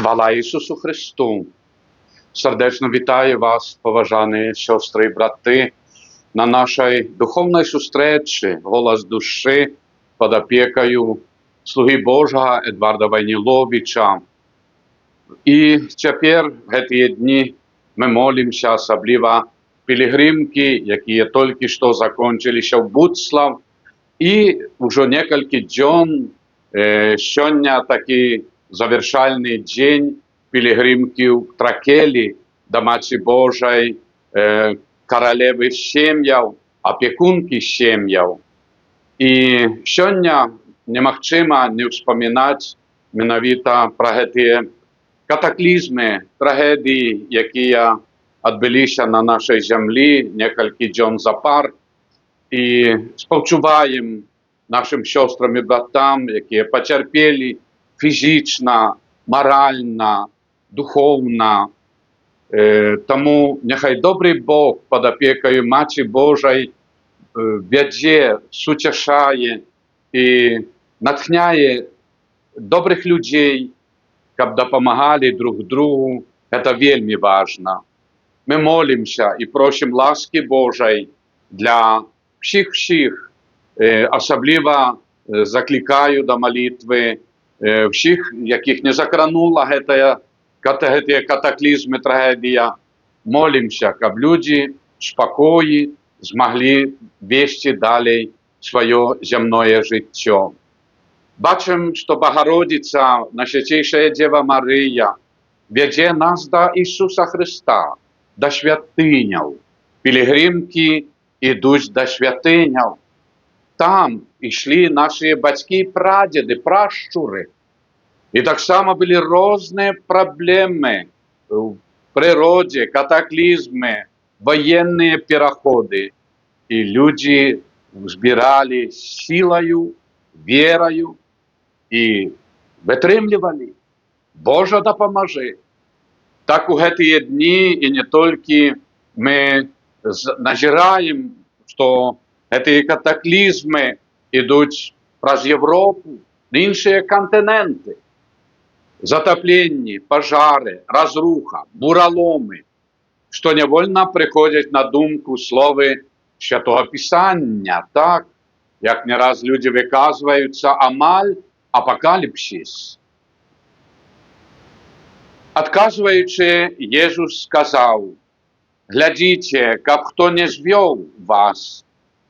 Хвала Ісусу Христу! Сердечно вітаю вас, поважані сестри і брати, на нашій духовній зустрічі «Голос душі» під опікою слуги Божого Едварда Войниловича. І тепер, в ці дні, ми молимося, особливо пілігримки, які тільки що закінчилися в Буцлав. І вже кілька днів, сьогодні такий завершальний день пілігримки в Тракелі до Матері Божої, королеви сім'їв, опікунки сім'їв. І сьогодні неможливо не вспоминати менавіта про ці катаклізми, трагедії, які відбулися на нашій землі кілька днів запар. І співчуваємо нашим сестрам і братам, які потерпіли фізично, морально, духовно. Тому нехай добрий Бог під опікою Матері Божої веде, сутішає і натхняє добрих людей, щоб допомагали друг другу. Це вельми важливо. Ми молимося і просимо ласки Божої для всіх, особливо закликаю до молитви всіх, яких не закранула ці катаклізми, трагедія. Молимося, щоб люди спокійно змогли вести далі своє земне життя. Бачимо, що Богородиця, Найсвятейшая Дева Марія, веде нас до Ісуса Христа, до святинів. Пілігримки йдуть до святинів. Там йшли наші батьки і прадіди, пращури. І так само були різні проблеми в природі, катаклізми, воєнні переходи. І люди збирали силою, вірою і витримували. Боже допоможи. Так у ці дні і не тільки ми назираємо, що ці катаклізми йдуть через Європу, інші континенти. Затоплення, пожари, розруха, буроломи, що невольно приходять на думку слови Святого Писання, так, як не раз люди виказуються, амаль апокаліпсис. Отказуючи, Ісус сказав: «Глядите, как хто не звел вас,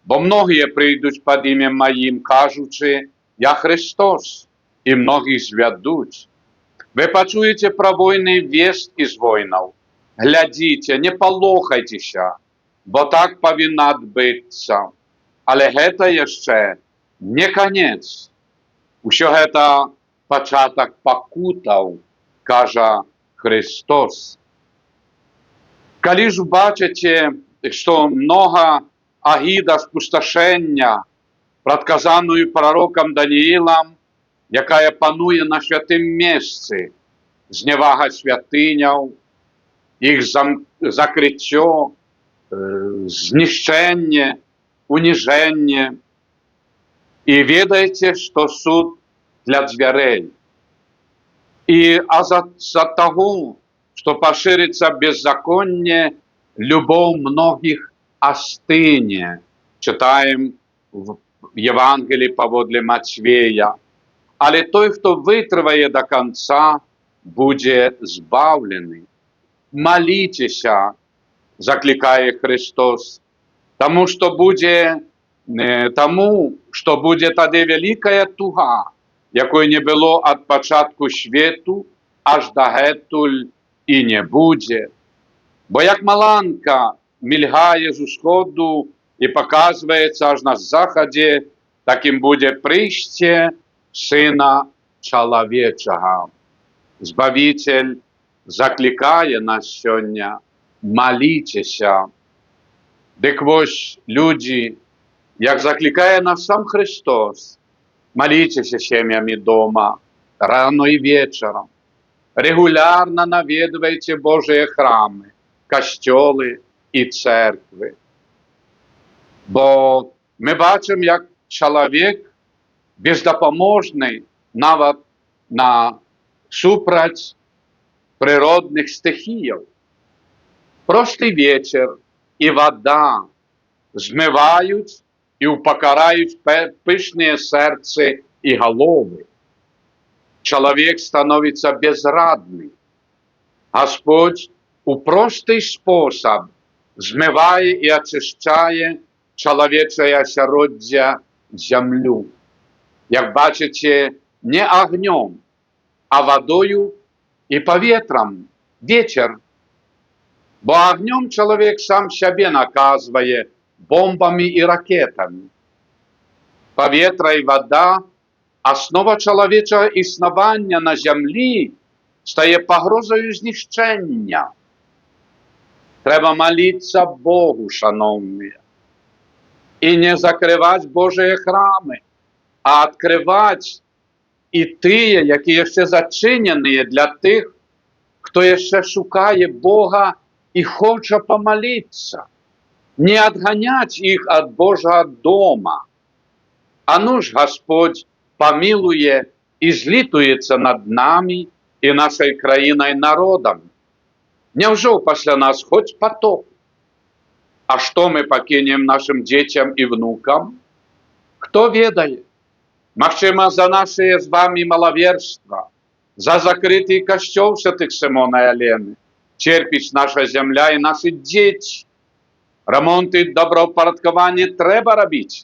бо многие прийдуть під ім'ям Моїм, кажучи, я Христос, і многих зведуть. Ви почуєте про війни вістки з воїнів. Глядите, не полохайтеся, бо так повинно відбутися. Але це ще не кінець. Усе це початок покутів, каже Христос». Коли ж бачите, що много агіда спустошення, предказаною пророком Даниїлом, яка панує на святим місці, зневага святинів, їх закриття, знищення, уніження. І відайте, що суд для дзвірей. І за того, що пошириться беззаконие, любов многих остыне. Читаємо в Євангелії поводле Матвея. Але той, хто витриває до кінця, буде збавлений. Молітеся, закликає Христос, тому що буде тоді велика туга, якої не було від початку світу, аж до гетуль і не буде. Бо як маланка мільгає з усходу і показується аж на заході, таким буде прище Сина Чоловічого. Збавитель закликає нас сьогодні: молітеся. Дик ось люди, як закликає нас сам Христос, молітеся сім'ями дома, рано і вечором. Регулярно навідуйте Божі храми, костьоли і церкви. Бо ми бачимо, як чоловік бездопоможний навіть на супроть природних стихіїв. Простий вечір і вода змивають і упокарають пышные сердце и головы. Человек становится безрадный. Господь у простий спосіб змиває і очищає чоловіче осероддя землю. Як бачите, не огнем, а водою і повітрям, вечір. Бо огнем чоловік сам себе наказує бомбами і ракетами. Повітря і вода – основа чоловічого існування на землі стає погрозою знищення. Треба молитися Богу, шановні, і не закривати Божі храми, а відкривати і ті, які ще зачинені для тих, хто ще шукає Бога і хоче помолитися. Не відганять їх від Божого дома. А ну ж Господь помилує і злітується над нами і нашою країною народом. Невже після нас хоч потоп? А що ми покинемо нашим дітям і внукам? Хто ведає? Можливо, за наше з вами маловерство, за закритий костел святих Симона і Олени, терпить наша земля і наші діти. Ремонт і добропорядкування треба робити,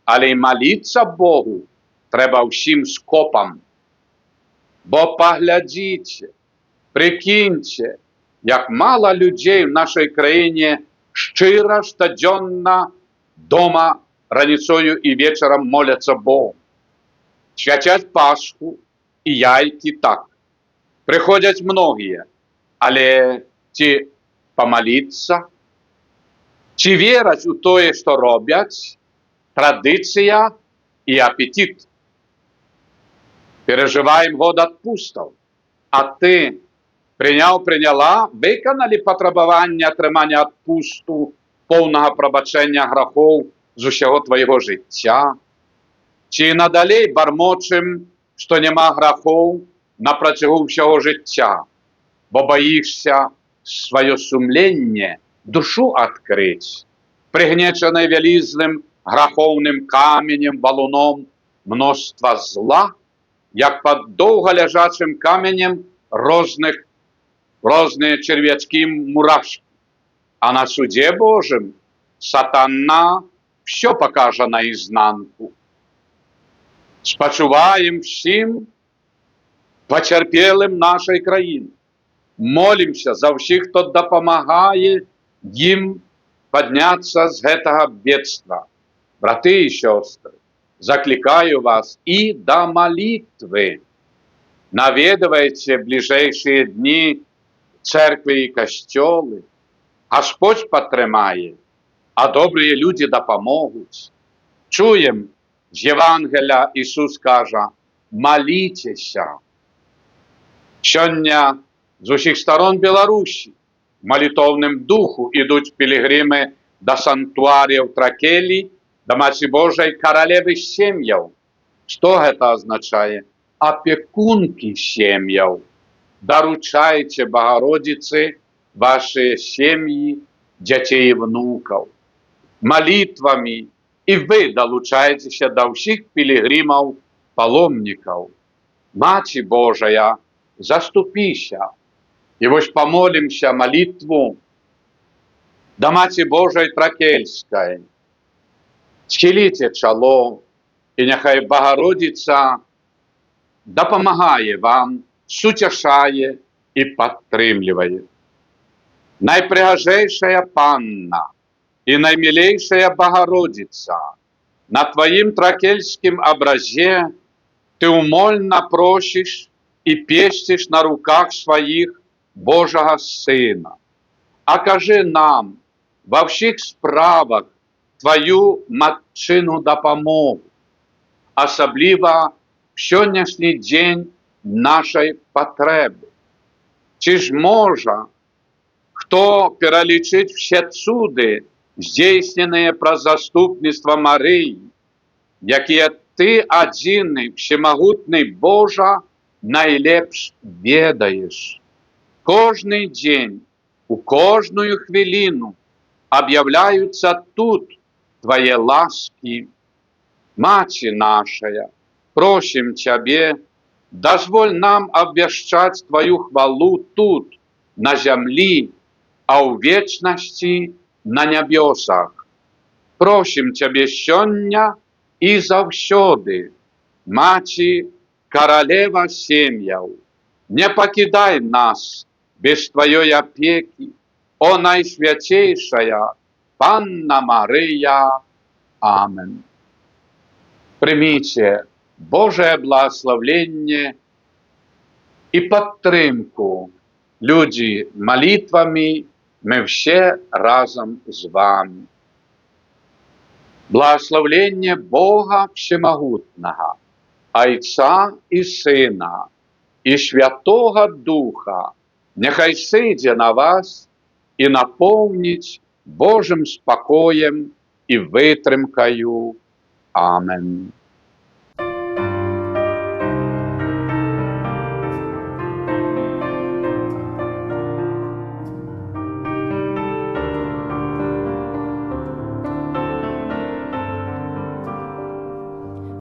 але й молитися Богу треба всім скопом. Бо поглядіть, прикиньте, як мало людей в нашій країні щиро, щоденно дома раніцою і вечором моляться Богу. Святять Пасху і яйки так. Приходять многі, але ті помолитися, чи вірять у те, що роблять, традиція і апетит. Переживаємо год відпустів, а ти прийняла, виконали потребування отримання відпусту, повного пробачення гріхів з усього твоєго життя? Чи надалі бармочем, що нема гріхів на протягу всього життя, бо боїшся своє сумління, душу відкрити, пригнічене велизним гріховним каменем, валуном множества зла, як під довго лежачим каменем різні черв'ячки, мурашки. А на суді Божим сатана все покаже наізнанку. Спочуваємо всім потерпілим нашої країни. Молимося за всіх, хто допомагає їм піднятися з цього бедства. Брати і сестри, закликаю вас і до молитви. Навідуйте в ближайші дні церкви і костьоли. Господь підтримає, а добрі люди допоможуть. Чуємо, з Євангелія Ісус каже: молітеся. Сьогодні з усіх сторон Білорусі в молитовному духу йдуть пілігрими до санктуарів Тракелі, до Матері Божої королеви сім'їв. Що це означає? Опікунки сім'їв. Доручайте Богородиці ваші сім'ї, дітей і внуків. Молитвами і ви долучаєтеся до всіх пілігримів, паломників. Маті Божая, заступися. І ось помолимося молитву до Маті Божої Тракельської. Схиліте чоло, і нехай Богородиця допомагає вам, сутішає і підтримує. Найпригожейшая Панна и наимилейшая Богородица, на Твоим тракельским образе Ты умольно просишь и пестишь на руках своих Божого Сына. Окажи нам во всіх справах Твою матчину допомогу, особливо в сьогоднішній день нашої потреби. Чи ж може хто перелічить всі цуди, здійснені про заступництво Марії, які Ти один, всемогутний Боже, найлепш ведаєш? кожний день, у кожную хвилину объявляются тут Твои ласки. Мати нашая, просим Тебе, дозволь нам обвещать Твою хвалу тут, на земле, а у вечности на небесах. Просим Тебе сёння и завсёды, Мати, королева семьяў, не покидай нас без Твоей опеки, о Найсвятейшая Панна Мария. Амен. Примите Божие благословение и подтримку. Люди, молитвами мы все разом с вами. Благословение Бога Всемогутного, Отца и Сына, и Святого Духа, нехай сидя на вас и наполнить Божьим спокоем и витримкою. Амен.